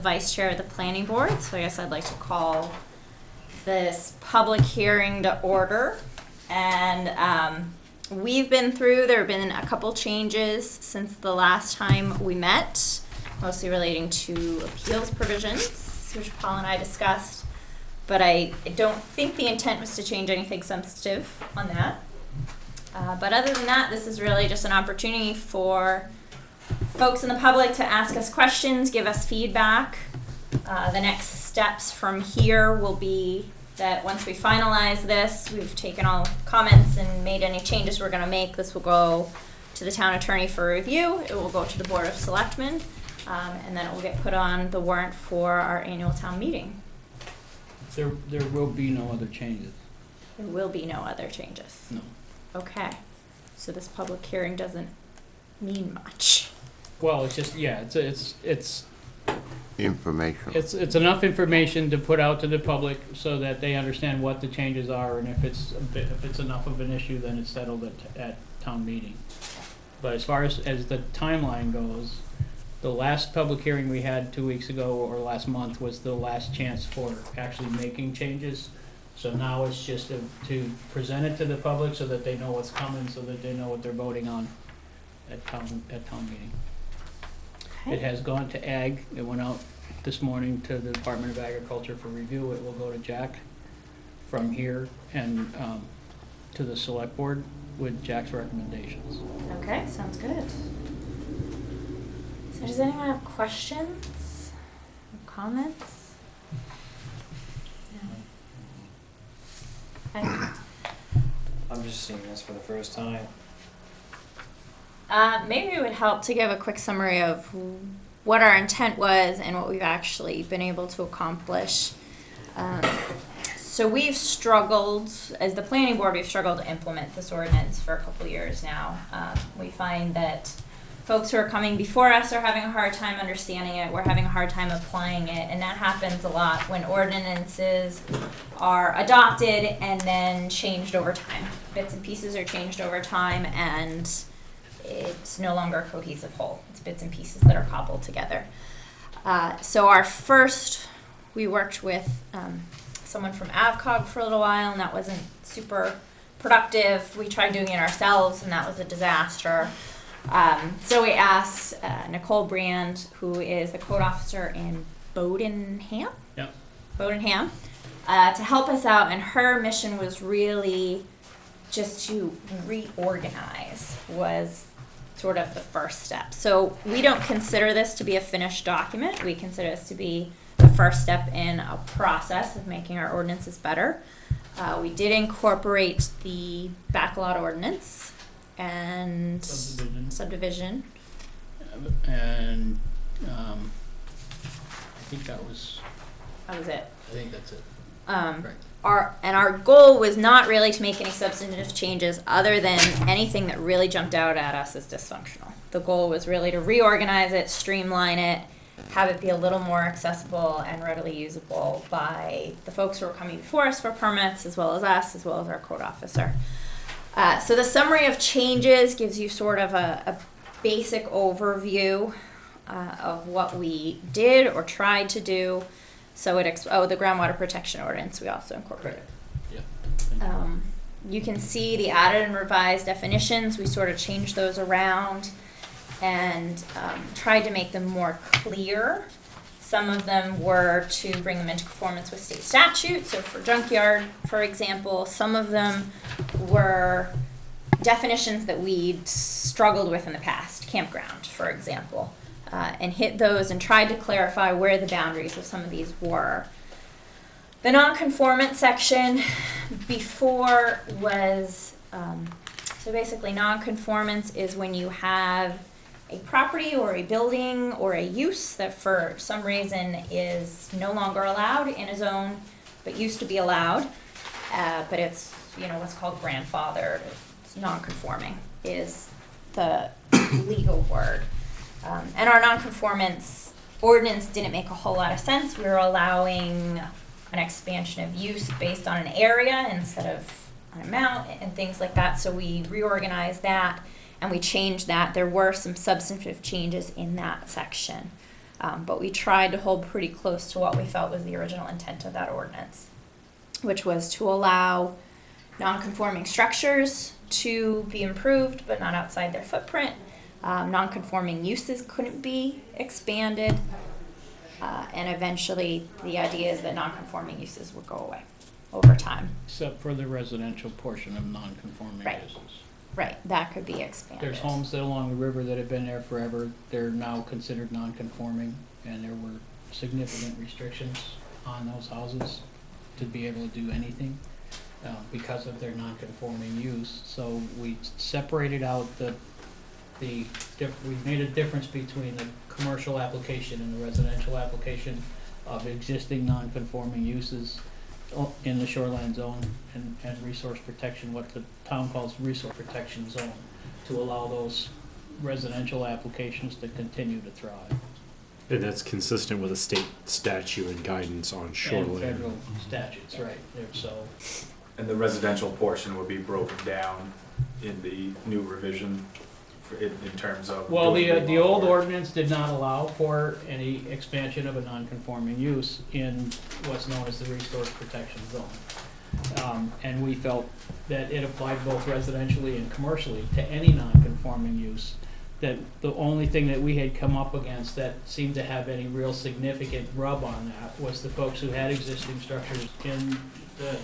Vice Chair of the Planning Board, so I guess I'd like to call this public hearing to order. And we've been through, there have been a couple changes since the last time we met, mostly relating to appeals provisions, which Paul and I discussed. But I don't think the intent was to change anything substantive on that. But other than that, this is really just an opportunity for folks in the public to ask us questions, give us feedback. The next steps from here will be that once we finalize this, we've taken all comments and made any changes we're going to make. This will go to the town attorney for review. It will go to the Board of Selectmen, and then it will get put on the warrant for our annual town meeting. There will be no other changes. There will be no other changes. No. Okay. So this public hearing doesn't mean much. Well, it's just, yeah, it's Information. It's enough information to put out to the public so that they understand what the changes are, and if it's enough of an issue, then it's settled at town meeting. But as far as the timeline goes, the last public hearing we had 2 weeks ago or last month was the last chance for actually making changes. So now it's just to present it to the public so that they know what's coming, so that they know what they're voting on at town meeting. Okay. It has gone to Ag. It went out this morning to the Department of Agriculture for review. It will go to Jack from here and to the Select Board with Jack's recommendations. Okay, sounds good. So does anyone have questions? Comments? No. Okay. I'm just seeing this for the first time. Maybe it would help to give a quick summary of what our intent was and what we've actually been able to accomplish. So we've struggled, as the planning board, we've struggled to implement this ordinance for a couple of years now. We find that folks who are coming before us are having a hard time understanding it. We're having a hard time applying it, and that happens a lot when ordinances are adopted and then changed over time. Bits and pieces are changed over time, and it's no longer a cohesive whole. It's bits and pieces that are cobbled together. So we worked with someone from AvCog for a little while, and that wasn't super productive. We tried doing it ourselves, and that was a disaster. So we asked Nicole Brand, who is the code officer in Bodenham, to help us out, and her mission was really just to reorganize, was sort of the first step. So we don't consider this to be a finished document. We consider this to be the first step in a process of making our ordinances better. We did incorporate the backlot ordinance and subdivision. And I think that was it. I think that's it. Right. Our goal was not really to make any substantive changes other than anything that really jumped out at us as dysfunctional. The goal was really to reorganize it, streamline it, have it be a little more accessible and readily usable by the folks who are coming before us for permits, as well as us, as well as our code officer. So the summary of changes gives you sort of a basic overview of what we did or tried to do. So the groundwater protection ordinance we also incorporated. Yeah. You can see the added and revised definitions. We sort of changed those around and tried to make them more clear. Some of them were to bring them into conformance with state statute. So for junkyard, for example, some of them were definitions that we'd struggled with in the past. Campground, for example. And hit those and tried to clarify where the boundaries of some of these were. The non-conformance section before was, so basically non-conformance is when you have a property or a building or a use that for some reason is no longer allowed in a zone, but used to be allowed, but it's, what's called grandfathered. It's non-conforming is the legal word. And our non-conformance ordinance didn't make a whole lot of sense. We were allowing an expansion of use based on an area instead of an amount and things like that. So we reorganized that and we changed that. There were some substantive changes in that section. But we tried to hold pretty close to what we felt was the original intent of that ordinance, which was to allow non-conforming structures to be improved, but not outside their footprint. Non-conforming uses couldn't be expanded. And eventually, the idea is that non-conforming uses would go away over time. Except for the residential portion of non-conforming Right. uses. Right, that could be expanded. There's homes that along the river that have been there forever, they're now considered non-conforming, and there were significant restrictions on those houses to be able to do anything because of their non-conforming use. So we separated out we made a difference between the commercial application and the residential application of existing non-conforming uses in the shoreline zone and resource protection, what the town calls resource protection zone, to allow those residential applications to continue to thrive. And that's consistent with a state statute and guidance on shoreline. And federal statutes, right, so, And the residential portion would be broken down in the new revision in terms of. well, doing the old remodel work. ordinance did not allow for any expansion of a non-conforming use in what's known as the resource protection zone. And we felt that it applied both residentially and commercially to any non-conforming use. That the only thing that we had come up against that seemed to have any real significant rub on that was the folks who had existing structures in the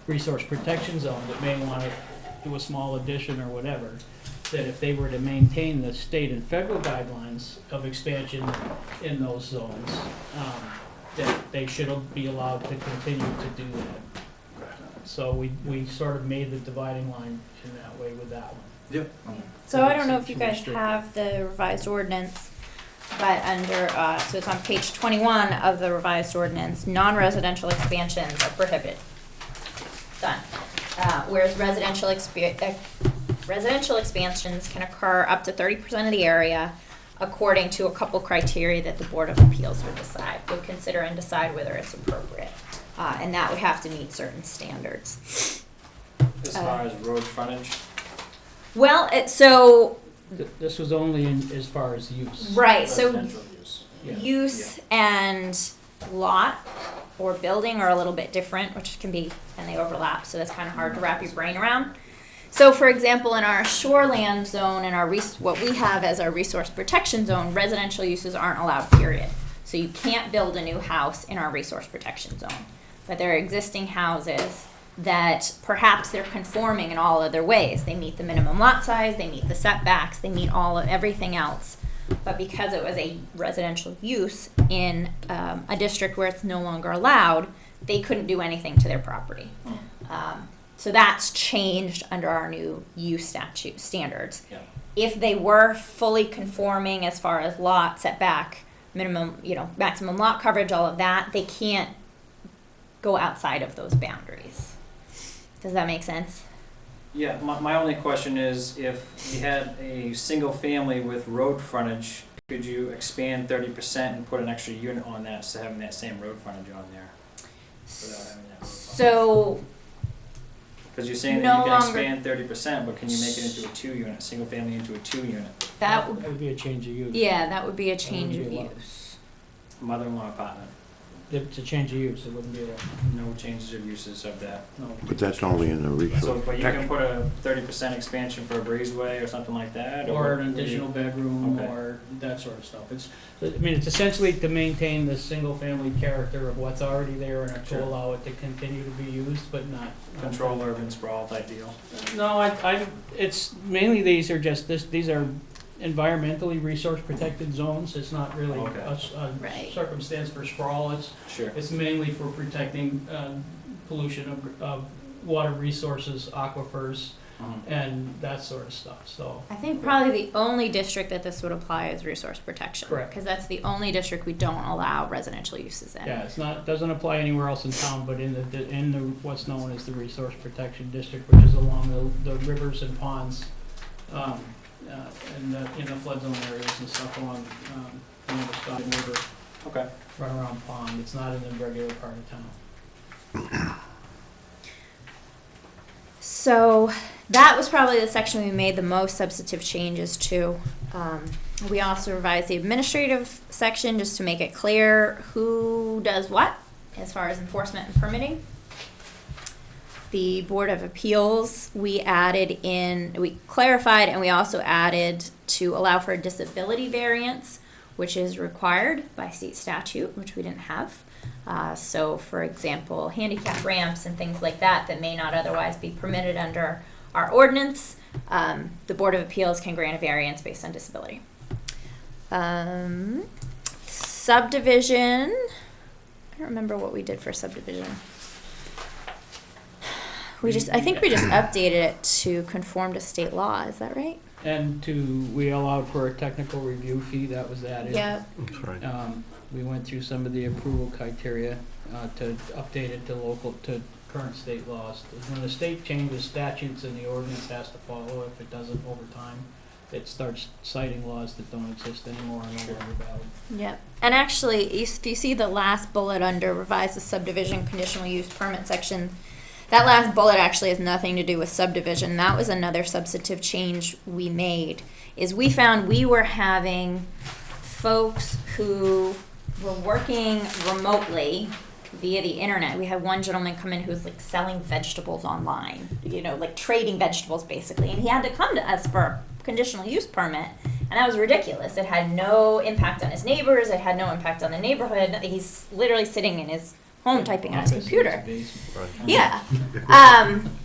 resource protection zone that may want to do a small addition or whatever, that if they were to maintain the state and federal guidelines of expansion in those zones, that they should be allowed to continue to do that. So we sort of made the dividing line in that way with that one. Yep. So I don't know if you guys have the revised ordinance, but under, so it's on page 21 of the revised ordinance, non-residential expansions are prohibited. Done. Whereas residential expansions can occur up to 30% of the area according to a couple criteria that the Board of Appeals would consider and decide whether it's appropriate. And that would have to meet certain standards. As far as road frontage, Well, so, This was only as far as use. right, so residential use. Yeah. use and lot or building are a little bit different, which can be, and they overlap, so that's kind of hard to wrap your brain around. So for example, in our shoreland zone and what we have as our resource protection zone, residential uses aren't allowed, period. So you can't build a new house in our resource protection zone. But there are existing houses that perhaps they're conforming in all other ways. They meet the minimum lot size, they meet the setbacks, they meet everything else. But because it was a residential use in a district where it's no longer allowed, they couldn't do anything to their property. So that's changed under our new use statute standards. Yeah. If they were fully conforming as far as lot setback, minimum, maximum lot coverage, all of that, they can't go outside of those boundaries. Does that make sense? Yeah, my only question is, if you had a single family with road frontage, could you expand 30% and put an extra unit on that, so having that same road frontage on there? Without having that road frontage? So, Because you're saying no that you longer- can expand 30%, but can you make it into a 2-unit, single family into a 2-unit? that That would be a change of use. yeah, that would be a change of That wouldn't be allowed. use. Mother-in-law apartment, It's a change of use, it wouldn't be no changes of uses of that. no. But that's only in the So, resource but you can protection. put a 30% expansion for a breezeway or something like that? Or an would you- additional bedroom, Okay. or that sort of stuff. It's essentially to maintain the single-family character of what's already there and to Sure. allow it to continue to be used, but not. Control urban sprawl type deal. No, it's mainly these are environmentally resource-protected zones. It's not really Okay. a Right. circumstance for sprawl. Sure. It's mainly for protecting pollution of water resources, aquifers, and that sort of stuff, so. I think probably the only district that this would apply is resource protection. Correct. Because that's the only district we don't allow residential uses in. Yeah, it's not, doesn't apply anywhere else in town, but in the what's known as the Resource Protection District, which is along the rivers and ponds, in the flood zone areas and stuff along, the other side of the river, Okay. right around pond. It's not in the regular part of town. So that was probably the section we made the most substantive changes to. We also revised the administrative section just to make it clear who does what as far as enforcement and permitting. The Board of Appeals, we clarified and we also added to allow for a disability variance, which is required by state statute, which we didn't have. So, for example, handicap ramps and things like that that may not otherwise be permitted under our ordinance, the Board of Appeals can grant a variance based on disability. Subdivision, I don't remember what we did for subdivision. I think we just updated it to conform to state law, is that right? And we allowed for a technical review fee, that was added. Yeah. That's right. We went through some of the approval criteria to update it to current state laws. When the state changes statutes and the ordinance has to follow, if it doesn't over time, it starts citing laws that don't exist anymore and no longer valid. Yep. And actually, if you see the last bullet under revise the subdivision conditional use permit section, that last bullet actually has nothing to do with subdivision. That was another substantive change we made, is we found we were having folks who were working remotely via the internet. We had one gentleman come in who was like selling vegetables online, like trading vegetables basically. And he had to come to us for a conditional use permit. And that was ridiculous. It had no impact on his neighbors. It had no impact on the neighborhood. He's literally sitting in his home typing on his computer. Yeah.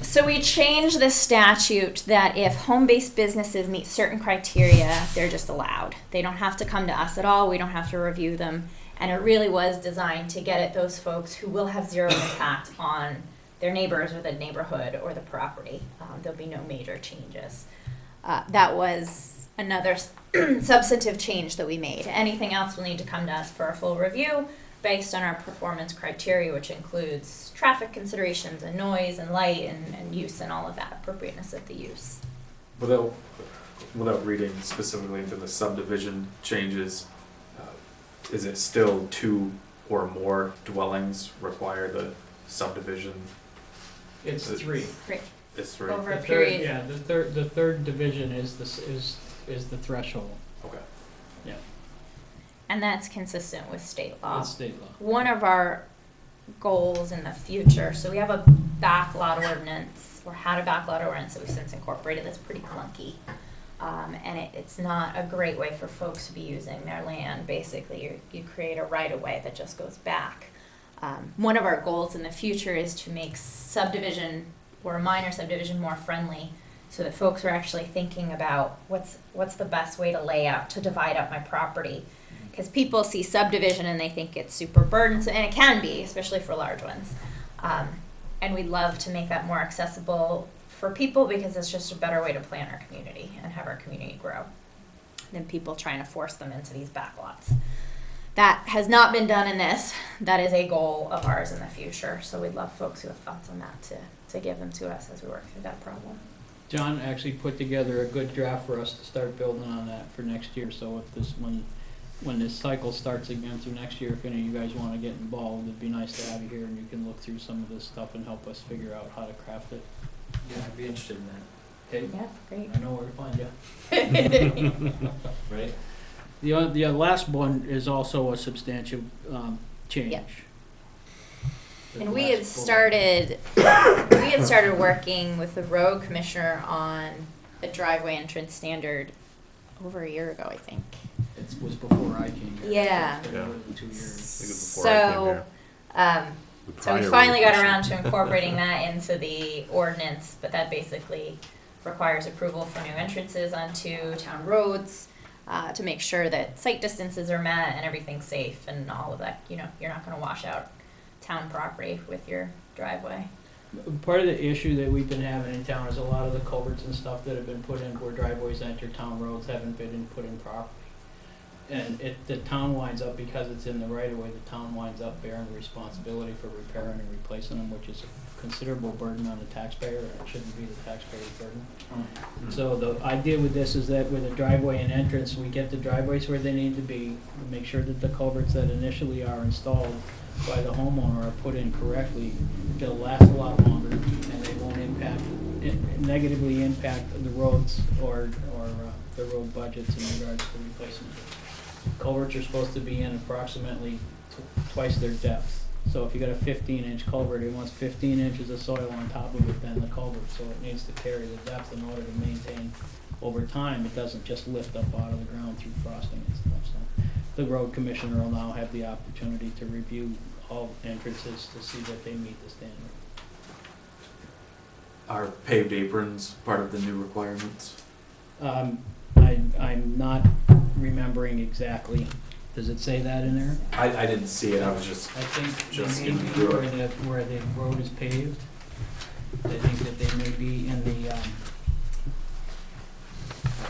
So we changed the statute that if home-based businesses meet certain criteria, they're just allowed. They don't have to come to us at all. We don't have to review them. And it really was designed to get at those folks who will have zero impact on their neighbors or the neighborhood or the property. There'll be no major changes. That was another substantive change that we made. Anything else will need to come to us for a full review based on our performance criteria, which includes traffic considerations and noise and light and use and all of that, appropriateness of the use. Without reading specifically into the subdivision changes, is it still 2 or more dwellings require the subdivision? It's 3. Great. It's 3. Over a The third- period. Yeah, the third division is the threshold. Okay. And that's consistent with state law. It's state law. One of our goals in the future, so we have a backlot ordinance, or had a backlot ordinance that we've since incorporated that's pretty clunky. And it's not a great way for folks to be using their land. Basically, you create a right-of-way that just goes back. One of our goals in the future is to make subdivision or a minor subdivision more friendly, so that folks are actually thinking about what's the best way to lay out, to divide up my property. Because people see subdivision and they think it's super burdensome, and it can be, especially for large ones. And we'd love to make that more accessible for people, because it's just a better way to plan our community and have our community grow than people trying to force them into these backlots. That has not been done in this. That is a goal of ours in the future. So we'd love folks who have thoughts on that to give them to us as we work through that problem. John actually put together a good draft for us to start building on that for next year. So if when this cycle starts again through next year, if any of you guys want to get involved, it'd be nice to have you here and you can look through some of this stuff and help us figure out how to craft it. Yeah, I'd be interested in that. Okay? Yeah, great. I know where to find you. Right? The last one is also a substantial change. Yeah. The And we last had started working with the road commissioner on the driveway entrance standard over a year ago, I think. It was before I came here. Yeah. It's been more than 2 years. So we finally got around to incorporating that into the ordinance, but that basically requires approval for new entrances onto town roads, to make sure that site distances are met and everything's safe and all of that. You're not gonna wash out town property with your driveway. Part of the issue that we've been having in town is a lot of the culverts and stuff that have been put in where driveways enter town roads haven't been put in properly. And the town winds up, because it's in the right of way, the town winds up bearing the responsibility for repairing and replacing them, which is a considerable burden on the taxpayer, and it shouldn't be the taxpayer's burden. So the idea with this is that with a driveway and entrance, we get the driveways where they need to be, we make sure that the culverts that initially are installed by the homeowner are put in correctly. They'll last a lot longer, and they won't negatively impact the roads or the road budgets in regards to replacement. Culverts are supposed to be in approximately twice their depth. So if you got a 15-inch culvert, it wants 15 inches of soil on top of it than the culvert, so it needs to carry the depth in order to maintain over time. It doesn't just lift up out of the ground through frosting and stuff. So the road commissioner will now have the opportunity to review all entrances to see that they meet the standard. Are paved aprons part of the new requirements? I'm not remembering exactly. Does it say that in there? I didn't see it, I was just, I think Just they may in be Europe. where the road is paved. I think that they may be in the,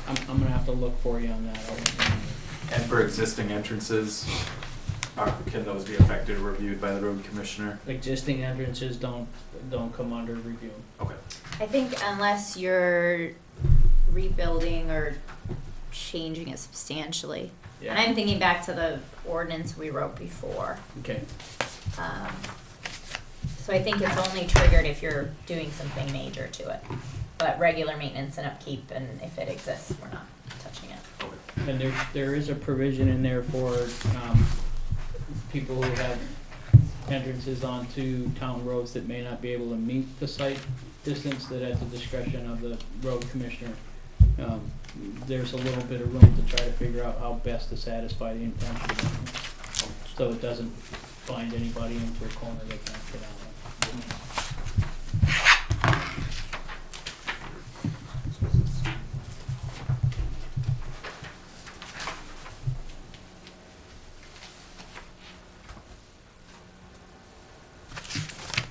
I'm gonna have to look for you on that. I'll let you know. and for existing entrances, can those be affected or reviewed by the road commissioner? Existing entrances don't come under review. Okay. I think unless you're rebuilding or changing it substantially. And I'm thinking back to the ordinance we wrote before. Okay, So I think it's only triggered if you're doing something major to it. But regular maintenance and upkeep, and if it exists, we're not touching it. and there is a provision in there for, people who have entrances onto town roads that may not be able to meet the site distance, that at the discretion of the road commissioner, there's a little bit of room to try to figure out how best to satisfy the intention. So it doesn't bind anybody into a corner they can't get out of.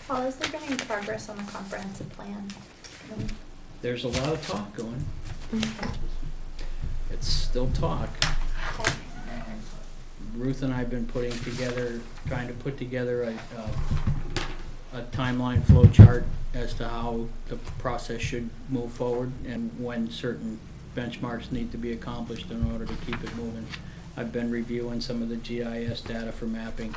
Paul, has there been any progress on the comprehensive plan? There's a lot of talk going. It's still talk. Ruth and I have been trying to put together a timeline flow chart as to how the process should move forward and when certain benchmarks need to be accomplished in order to keep it moving. I've been reviewing some of the GIS data for mapping.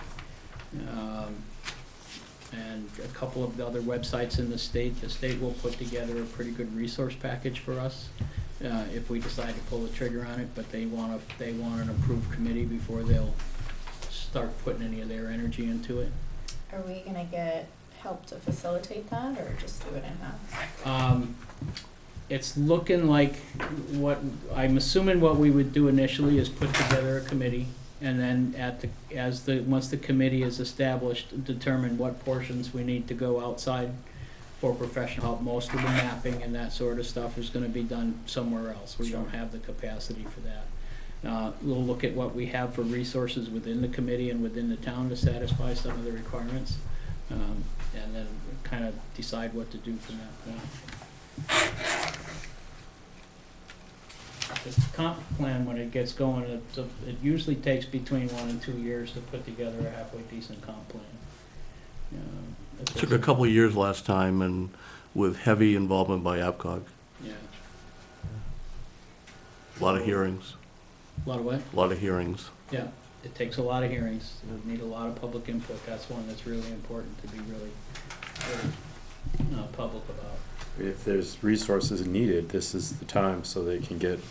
And a couple of the other websites in the state. The state will put together a pretty good resource package for us if we decide to pull the trigger on it, but they want an approved committee before they'll start putting any of their energy into it. Are we gonna get help to facilitate that, or just do it in-house? It's looking like I'm assuming what we would do initially is put together a committee, and then once the committee is established, determine what portions we need to go outside for professional help. Most of the mapping and that sort of stuff is gonna be done somewhere else. We don't have the capacity for that. We'll look at what we have for resources within the committee and within the town to satisfy some of the requirements, and then kind of decide what to do from that point. The comp plan, when it gets going, it usually takes between 1 and 2 years to put together a halfway decent comp plan. It Took a couple of years last time, and with heavy involvement by APCOG. Yeah. A lot of hearings, A lot of what? a lot of hearings. Yeah, it takes a lot of hearings. We need a lot of public input. That's one that's really important to be really public about. If there's resources needed, this is the time so they can get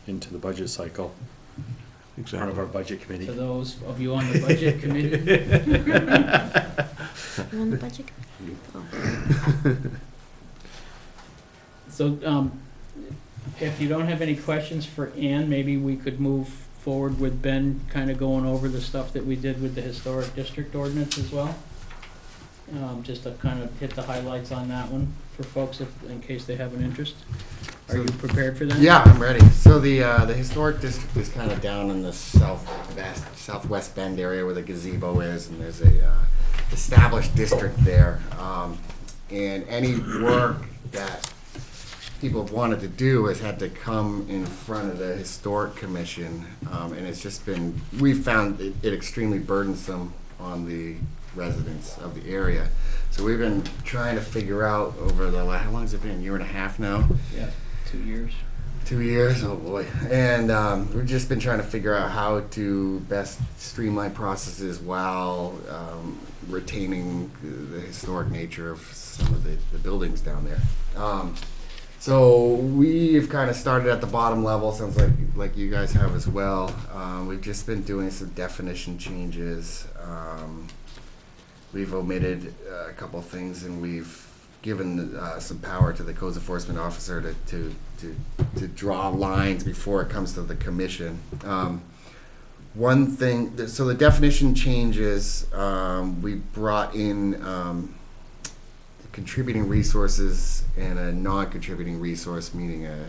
into the budget cycle. Part of our budget committee. To those of you on the budget committee, You on the budget committee? so, if you don't have any questions for Ann, maybe we could move forward with Ben kind of going over the stuff that we did with the historic district ordinance as well. Just to kind of hit the highlights on that one for folks in case they have an interest. Are you prepared for that? Yeah, I'm ready. So the historic district is kind of down in the southwest Bend area where the gazebo is, and there's a established district there. And any work that people have wanted to do has had to come in front of the historic commission, and it's just been, we found it extremely burdensome on the residents of the area. So we've been trying to figure out over the how long has it been? A year and a half now? Yeah, 2 years. 2 years, oh boy. And we've just been trying to figure out how to best streamline processes while retaining the historic nature of some of the buildings down there. So we've kind of started at the bottom level. Sounds like you guys have as well. We've just been doing some definition changes. We've omitted a couple of things, and we've given some power to the codes enforcement officer to draw lines before it comes to the commission. One thing, so the definition changes, we brought in contributing resources and a non-contributing resource, meaning a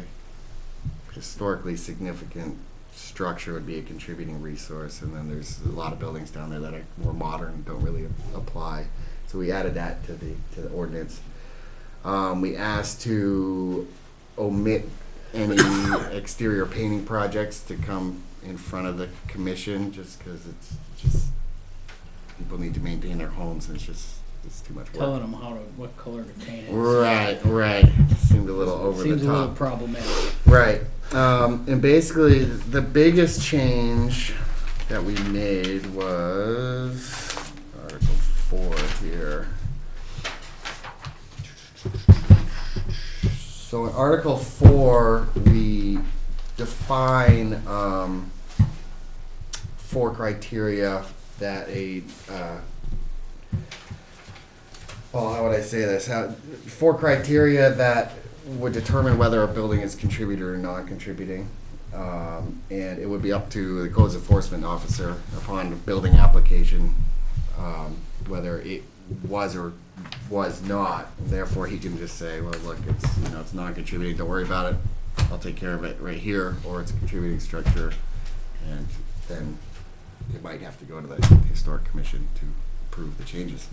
historically significant structure would be a contributing resource, and then there's a lot of buildings down there that are more modern, don't really apply. So we added that to the ordinance. We asked to omit any exterior painting projects to come in front of the commission, just because it's just people need to maintain their homes, and it's too much work. Telling them what color to paint it. Right. Seemed a little over Seems the a little top. problematic. Right. And basically, the biggest change that we made was Article 4 here. So in Article 4, we define 4 criteria that how would I say this? 4 criteria that would determine whether a building is contributor or non-contributing. And it would be up to the codes enforcement officer upon building application whether it was or was not. Therefore, he can just say, well, look, it's non-contributing, don't worry about it, I'll take care of it right here, or it's a contributing structure, and then it might have to go to the historic commission to approve the changes.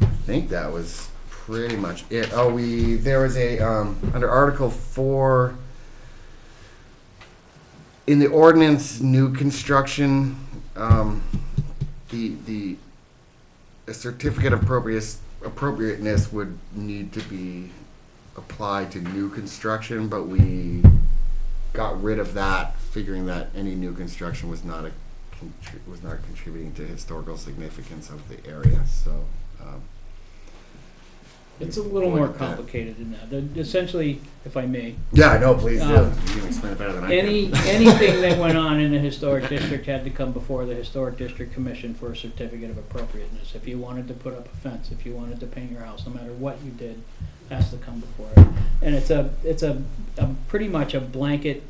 I think that was pretty much it. There was a under Article 4 in the ordinance, new construction, the certificate of appropriateness would need to be applied to new construction, but we got rid of that, figuring that any new construction was not contributing to historical significance of the area. So It's a little more complicated than that. Essentially, if I may, yeah, I know. Please do. You can explain it better than I can. anything that went on in the historic district had to come before the historic district commission for a certificate of appropriateness. If you wanted to put up a fence, if you wanted to paint your house, no matter what you did, has to come before it. And it's a pretty much a blanket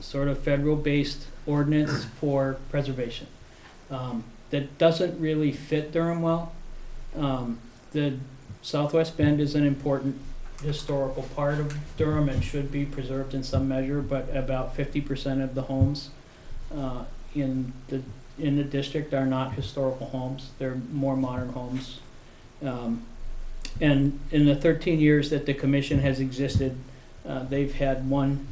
sort of federal-based ordinance for preservation that doesn't really fit Durham well. The Southwest Bend is an important historical part of Durham and should be preserved in some measure, but about 50% of the homes in the district are not historical homes. They're more modern homes. And in the 13 years that the commission has existed, they've had one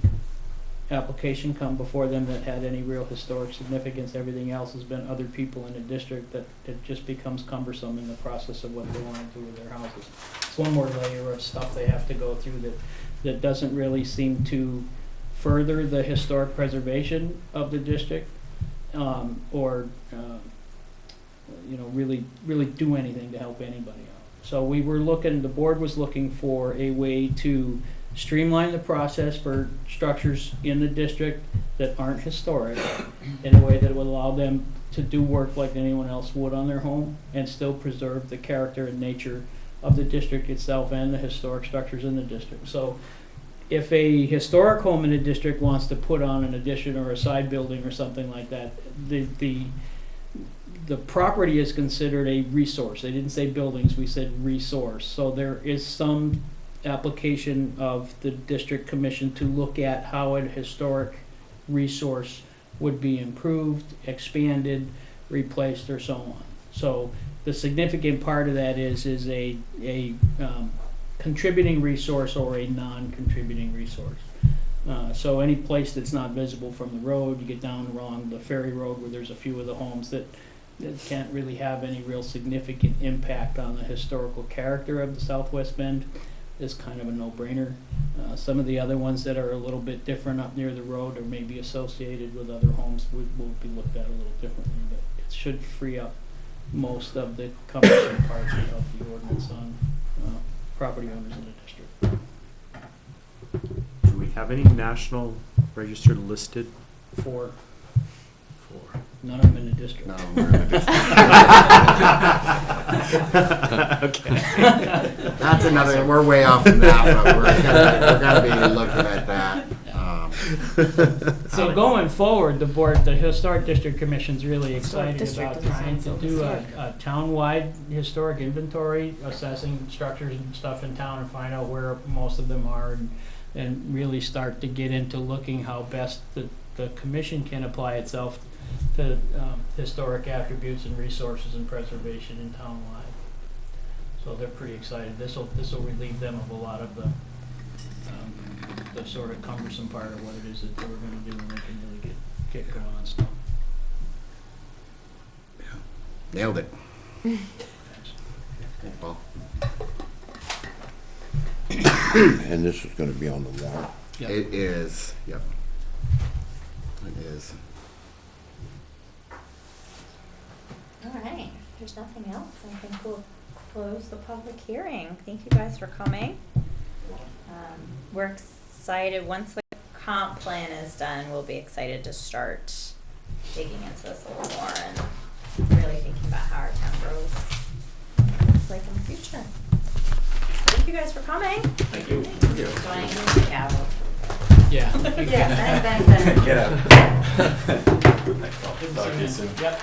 application come before them that had any real historic significance. Everything else has been other people in the district that it just becomes cumbersome in the process of what they want to do with their houses. It's one more layer of stuff they have to go through that doesn't really seem to further the historic preservation of the district or really do anything to help anybody out. So the board was looking for a way to streamline the process for structures in the district that aren't historic in a way that would allow them to do work like anyone else would on their home and still preserve the character and nature of the district itself and the historic structures in the district. So if a historic home in the district wants to put on an addition or a side building or something like that, the property is considered a resource. They didn't say buildings, we said resource. So there is some application of the district commission to look at how a historic resource would be improved, expanded, replaced, or so on. So the significant part of that is a contributing resource or a non-contributing resource. So any place that's not visible from the road, you get down along the Ferry Road where there's a few of the homes that can't really have any real significant impact on the historical character of the Southwest Bend, is kind of a no-brainer. Some of the other ones that are a little bit different up near the road or maybe associated with other homes will be looked at a little differently, but it should free up most of the cumbersome parts of the ordinance on property owners in the district. have any national register listed? 4, For none of them in the district. No, we're in the district. Okay. That's another, we're way off from that, but we're gonna be looking at that. So going forward, the Historic District Commission's really Historic excited District about doesn't trying sound to so do historic. a town-wide historic inventory, assessing structures and stuff in town and find out where most of them are and really start to get into looking how best the commission can apply itself to historic attributes and resources and preservation in town-wide. So they're pretty excited. This'll relieve them of a lot of the sort of cumbersome part of what it is that they were gonna do, and they can really get going on stuff. Nailed it. Well, And this is gonna be on the warrant. Yep. it is, yep. It is. All right, if there's nothing else, I think we'll close the public hearing. Thank you guys for coming. We're excited, once the comp plan is done, we'll be excited to start digging into this a little more and really thinking about how our town grows looks like in the future. Thank you guys for coming. Thank you. Joining the gavel. Yeah. Yeah, thanks. Get out. Talk to you soon. Yep.